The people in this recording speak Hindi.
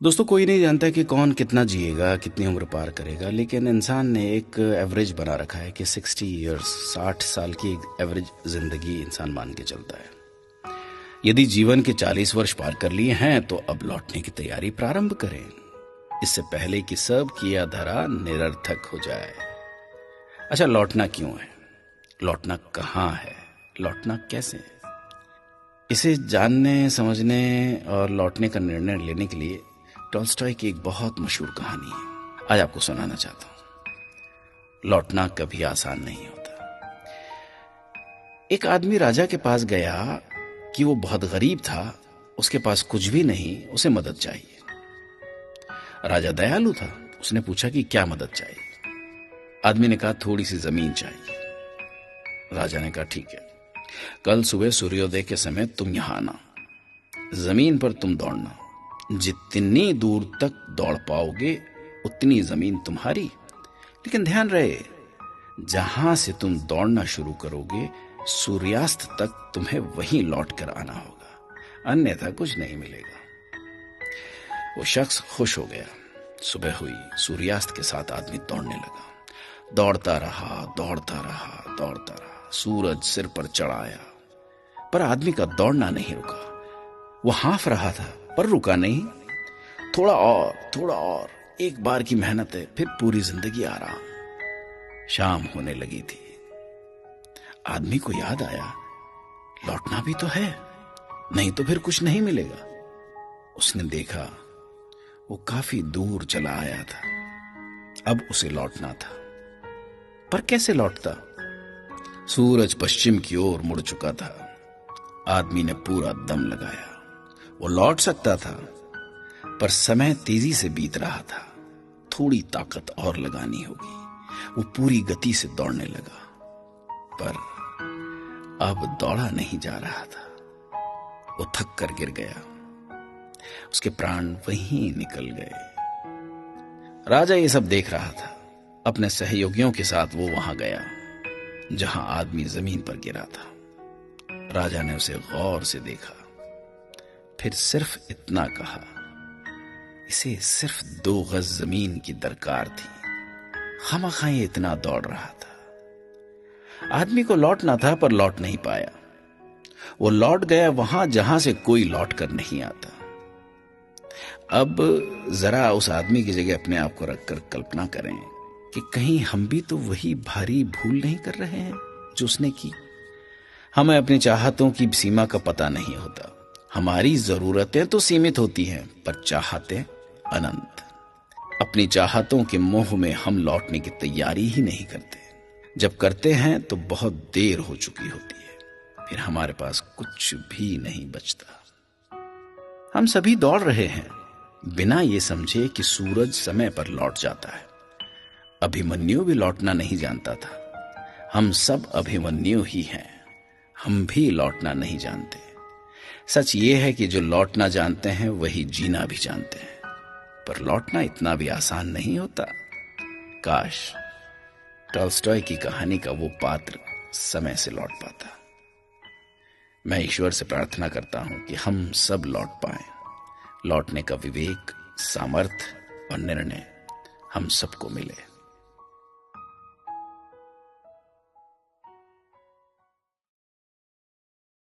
दोस्तों, कोई नहीं जानता कि कौन कितना जिएगा, कितनी उम्र पार करेगा, लेकिन इंसान ने एक एवरेज बना रखा है कि 60 ईयर्स, 60 साल की एक एवरेज जिंदगी इंसान मान के चलता है। यदि जीवन के 40 वर्ष पार कर लिए हैं तो अब लौटने की तैयारी प्रारंभ करें, इससे पहले कि सब किया धरा निरर्थक हो जाए। अच्छा, लौटना क्यों है, लौटना कहाँ है, लौटना कैसे है, इसे जानने, समझने और लौटने का निर्णय लेने के लिए टॉल्स्टॉय की एक बहुत मशहूर कहानी है, आज आपको सुनाना चाहता हूं। लौटना कभी आसान नहीं होता। एक आदमी राजा के पास गया कि वो बहुत गरीब था, उसके पास कुछ भी नहीं, उसे मदद चाहिए। राजा दयालु था, उसने पूछा कि क्या मदद चाहिए। आदमी ने कहा थोड़ी सी जमीन चाहिए। राजा ने कहा ठीक है, कल सुबह सूर्योदय के समय तुम यहां आना, जमीन पर तुम दौड़ना, जितनी दूर तक दौड़ पाओगे उतनी जमीन तुम्हारी, लेकिन ध्यान रहे जहां से तुम दौड़ना शुरू करोगे सूर्यास्त तक तुम्हें वहीं लौट कर आना होगा, अन्यथा कुछ नहीं मिलेगा। वो शख्स खुश हो गया। सुबह हुई, सूर्यास्त के साथ आदमी दौड़ने लगा। दौड़ता रहा, दौड़ता रहा, दौड़ता रहा, सूरज सिर पर चढ़ आया, पर आदमी का दौड़ना नहीं रुका। वो हाँफ रहा था पर रुका नहीं। थोड़ा और, थोड़ा और, एक बार की मेहनत है, फिर पूरी जिंदगी आराम। शाम होने लगी थी। आदमी को याद आया लौटना भी तो है, नहीं तो फिर कुछ नहीं मिलेगा। उसने देखा वो काफी दूर चला आया था, अब उसे लौटना था, पर कैसे लौटता? सूरज पश्चिम की ओर मुड़ चुका था। आदमी ने पूरा दम लगाया। वो लौट सकता था, पर समय तेजी से बीत रहा था। थोड़ी ताकत और लगानी होगी। वो पूरी गति से दौड़ने लगा, पर अब दौड़ा नहीं जा रहा था। वो थक कर गिर गया। उसके प्राण वहीं निकल गए। राजा ये सब देख रहा था। अपने सहयोगियों के साथ वो वहां गया जहां आदमी जमीन पर गिरा था। राजा ने उसे गौर से देखा, फिर सिर्फ इतना कहा, इसे सिर्फ 2 गज जमीन की दरकार थी, खामखा ये इतना दौड़ रहा था। आदमी को लौटना था पर लौट नहीं पाया। वो लौट गया वहां जहां से कोई लौट कर नहीं आता। अब जरा उस आदमी की जगह अपने आप को रखकर कल्पना करें कि कहीं हम भी तो वही भारी भूल नहीं कर रहे हैं जो उसने की। हमें अपनी चाहतों की सीमा का पता नहीं होता। हमारी जरूरतें तो सीमित होती हैं, पर चाहतें अनंत। अपनी चाहतों के मोह में हम लौटने की तैयारी ही नहीं करते। जब करते हैं तो बहुत देर हो चुकी होती है, फिर हमारे पास कुछ भी नहीं बचता। हम सभी दौड़ रहे हैं बिना ये समझे कि सूरज समय पर लौट जाता है। अभिमन्यु भी लौटना नहीं जानता था। हम सब अभिमन्यु ही हैं, हम भी लौटना नहीं जानते। सच ये है कि जो लौटना जानते हैं वही जीना भी जानते हैं, पर लौटना इतना भी आसान नहीं होता। काश टॉल्स्टॉय की कहानी का वो पात्र समय से लौट पाता। मैं ईश्वर से प्रार्थना करता हूं कि हम सब लौट पाएं। लौटने का विवेक, सामर्थ्य और निर्णय हम सबको मिले।